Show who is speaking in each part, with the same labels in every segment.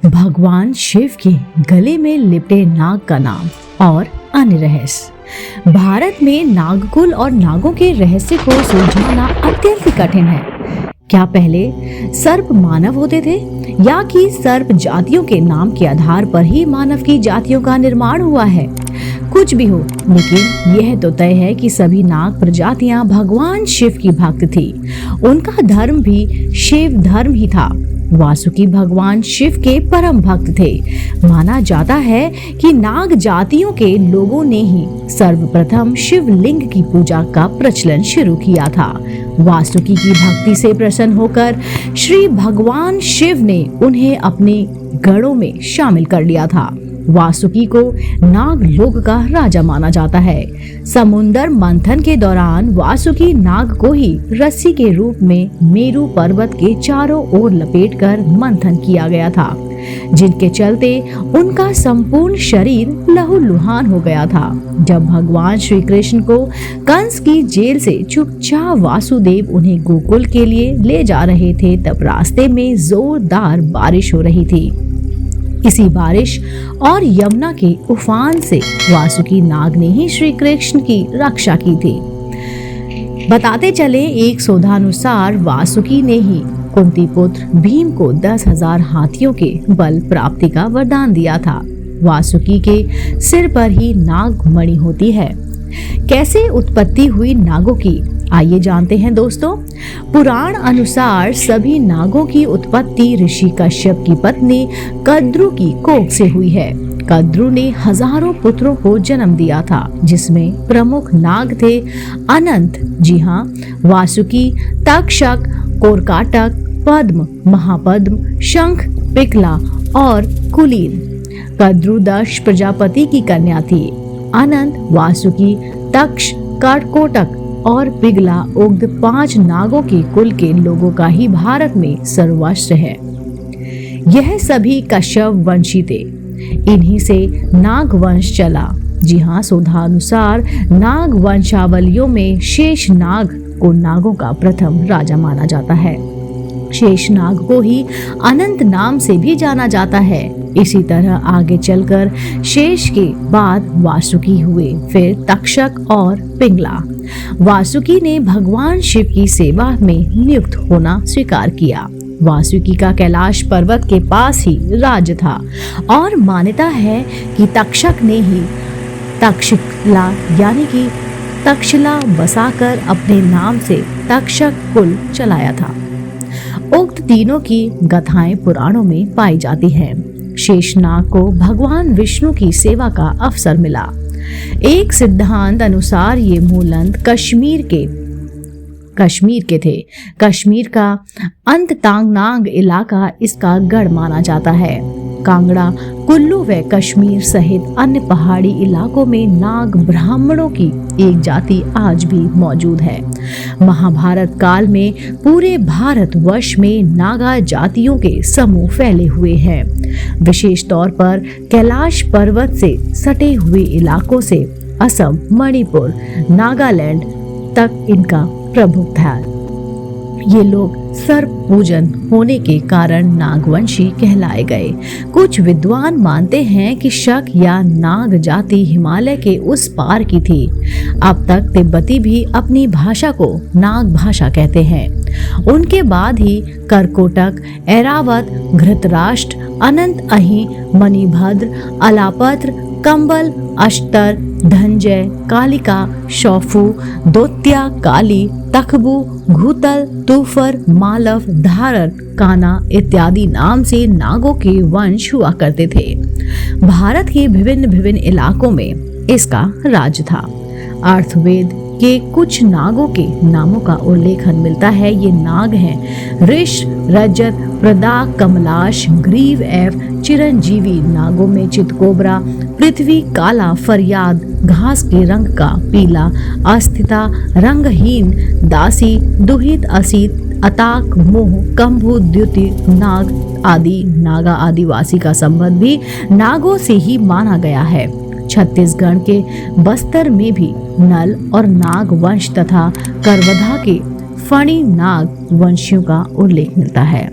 Speaker 1: भगवान शिव के गले में लिपटे नाग का नाम और अन्य रहस्य। भारत में नागकुल और नागों के रहस्य को सुलझाना अत्यंत ही कठिन है। क्या पहले सर्प मानव होते थे या कि सर्प जातियों के नाम के आधार पर ही मानव की जातियों का निर्माण हुआ है? कुछ भी हो, लेकिन यह तो तय है कि सभी नाग प्रजातियां भगवान शिव की भक्त थी। उनका धर्म भी शिव धर्म ही था। वासुकी भगवान शिव के परम भक्त थे। माना जाता है कि नाग जातियों के लोगों ने ही सर्वप्रथम शिवलिंग की पूजा का प्रचलन शुरू किया था। वासुकी की भक्ति से प्रसन्न होकर श्री भगवान शिव ने उन्हें अपने गणों में शामिल कर लिया था। वासुकी को नागलोक का राजा माना जाता है। समुद्र मंथन के दौरान वासुकी नाग को ही रस्सी के रूप में मेरु पर्वत के चारों ओर लपेटकर मंथन किया गया था, जिनके चलते उनका संपूर्ण शरीर लहूलुहान हो गया था। जब भगवान श्री कृष्ण को कंस की जेल से चुपचाप वासुदेव उन्हें गोकुल के लिए ले जा रहे थे, तब रास्ते में जोरदार बारिश हो रही थी। इसी बारिश और यमुना के उफान से वासुकी नाग ने ही श्री कृष्ण की रक्षा की थी। बताते चले, एक शोधानुसार वासुकी ने ही कुंती पुत्र भीम को 10,000 हाथियों के बल प्राप्ति का वरदान दिया था। वासुकी के सिर पर ही नाग मणि होती है। कैसे उत्पत्ति हुई नागों की, आइए जानते हैं दोस्तों। पुराण अनुसार सभी नागों की उत्पत्ति ऋषि कश्यप की पत्नी कद्रु की कोख से हुई है। कद्रु ने हजारों पुत्रों को जन्म दिया था, जिसमें प्रमुख नाग थे अनंत, जी हाँ, वासुकी, तक्षक, कोरकाटक, पद्म, महापद्म, शंख, पिकला और कुलीन। कद्रु दक्ष प्रजापति की कन्या थी। अनंत, वासुकी, तक्ष, कर्कोटक और पिगला उक्त 5 नागों के कुल के लोगों का ही भारत में सर्वस्व है। यह सभी कश्यप वंशी थे। इन्हीं से नाग वंश चला। जी हाँ, शोधानुसार नाग वंशावलियों में शेष नाग को नागों का प्रथम राजा माना जाता है। शेष नाग को ही अनंत नाम से भी जाना जाता है। इसी तरह आगे चलकर शेष के बाद वासुकी हुए, फिर तक्षक और पिंगला। वासुकी ने भगवान शिव की सेवा में नियुक्त होना स्वीकार किया। वासुकी का कैलाश पर्वत के पास ही राज्य था और मान्यता है कि तक्षक ने ही तक्षशिला यानी कि तक्षशिला बसाकर अपने नाम से तक्षक कुल चलाया था। उक्त तीनों की गाथाएं पुराणों में पाई जाती हैं। शेषनाग को भगवान विष्णु की सेवा का अवसर मिला। एक सिद्धांत अनुसार ये मूलतः कश्मीर के थे। कश्मीर का अंततांगनाग इलाका इसका गढ़ माना जाता है। कांगड़ा, कुल्लू व कश्मीर सहित अन्य पहाड़ी इलाकों में नाग ब्राह्मणों की एक जाति आज भी मौजूद है। महाभारत काल में पूरे भारतवर्ष में नागा जातियों के समूह फैले हुए हैं। विशेष तौर पर कैलाश पर्वत से सटे हुए इलाकों से असम, मणिपुर, नागालैंड तक इनका प्रभुत्व है। ये लोग सर्प पूजन होने के कारण नागवंशी कहलाए गए। कुछ विद्वान मानते हैं कि शक या नाग जाति हिमालय के उस पार की थी। अब तक तिब्बती भी अपनी भाषा को नाग भाषा कहते हैं। उनके बाद ही करकोटक, ऐरावत, घृतराष्ट्र, अनंत अहि, मणिभद्र, अलापत्र, कंबल, अष्टर, धनजय, कालिका, शौफू, दोत्या, काली, तखबू, घूतल, तूफर, मालव, धारर, काना इत्यादि नाम से नागों के वंश हुआ करते थे। भारत के विभिन्न इलाकों में इसका राज था। अर्थवेद के कुछ नागों के नामों का उल्लेखन मिलता है। ये नाग हैं ऋष, रजत, प्रदाक, कमलाश, ग्रीव एवं चिरंजीवी। नागों में चितकोबरा, पृथ्वी, काला, फरियाद, घास के रंग का पीला, अस्थिता, रंगहीन, दासी, दुहित, असित, अताक, मोह, कंभु, द्युति, नाग आदि। नागा आदिवासी का संबंध भी नागों से ही माना गया है। छत्तीसगढ़ के बस्तर में भी नल और नाग वंश तथा करवधा के फणी नाग वंशियों का उल्लेख मिलता है।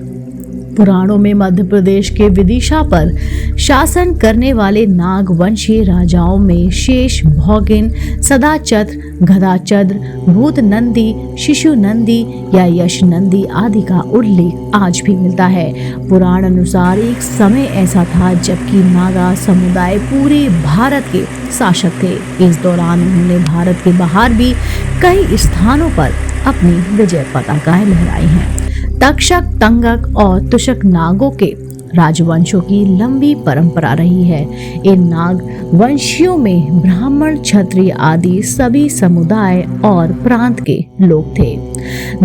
Speaker 1: पुराणों में मध्य प्रदेश के विदिशा पर शासन करने वाले नाग वंशीय राजाओं में शेष, भौगिन, सदाचत्र, गदाचद्र, भूत नंदी, शिशु नंदी या यश नंदी आदि का उल्लेख आज भी मिलता है। पुराण अनुसार एक समय ऐसा था जबकि नागा समुदाय पूरे भारत के शासक थे। इस दौरान उन्होंने भारत के बाहर भी कई स्थानों पर अपनी विजय पताकाएं लहराई हैं। तक्षक, तंगक और तुशक नागों के राजवंशों की लंबी परंपरा रही है। इन नाग वंशियों में ब्राह्मण, क्षत्रिय आदि सभी समुदाय और प्रांत के लोग थे।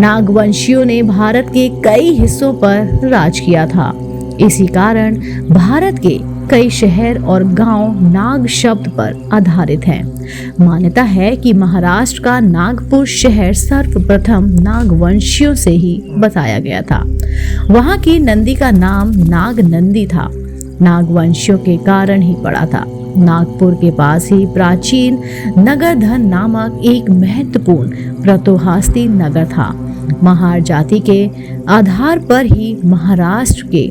Speaker 1: नाग वंशियों ने भारत के कई हिस्सों पर राज किया था। इसी कारण भारत के कई शहर और गांव नाग शब्द पर आधारित हैं। मान्यता है कि महाराष्ट्र का नागपुर शहर सर्वप्रथम नागवंशियों से ही बसाया गया था। वहां की नंदी का नाम नाग नंदी था। नागवंशियों के कारण ही पड़ा था। नागपुर के पास ही प्राचीन नगरधन नामक एक महत्वपूर्ण प्रतोहास्ती नगर था। महार जाति के आधार पर ही महाराष्ट्र के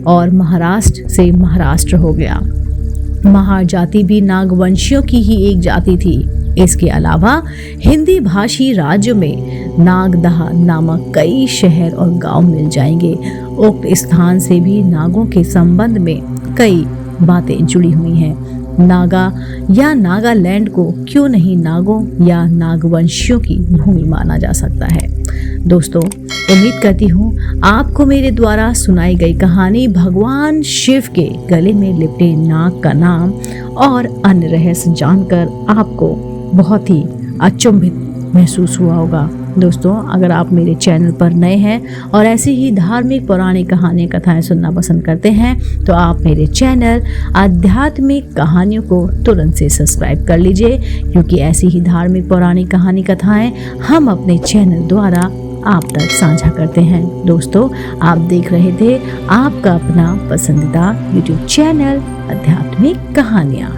Speaker 1: और महाराष्ट्र से महाराष्ट्र हो गया। महार जाति भी नागवंशियों की ही एक जाति थी। इसके अलावा हिंदी भाषी राज्य में नागदह नामक कई शहर और गांव मिल जाएंगे। उक्त स्थान से भी नागों के संबंध में कई बातें जुड़ी हुई हैं। नागा या नागालैंड को क्यों नहीं नागों या नागवंशियों की भूमि माना जा सकता है। दोस्तों, उम्मीद करती हूँ आपको मेरे द्वारा सुनाई गई कहानी भगवान शिव के गले में लिपटे नाग का नाम और अन्य रहस्य जानकर आपको बहुत ही अचंभित महसूस हुआ होगा। दोस्तों, अगर आप मेरे चैनल पर नए हैं और ऐसी ही धार्मिक पौराणिक कहानी कथाएं सुनना पसंद करते हैं तो आप मेरे चैनल आध्यात्मिक कहानियों को तुरंत से सब्सक्राइब कर लीजिए, क्योंकि ऐसी ही धार्मिक पौराणिक कहानी कथाएं हम अपने चैनल द्वारा आप तक साझा करते हैं। दोस्तों, आप देख रहे थे आपका अपना पसंदीदा YouTube चैनल आध्यात्मिक कहानियाँ।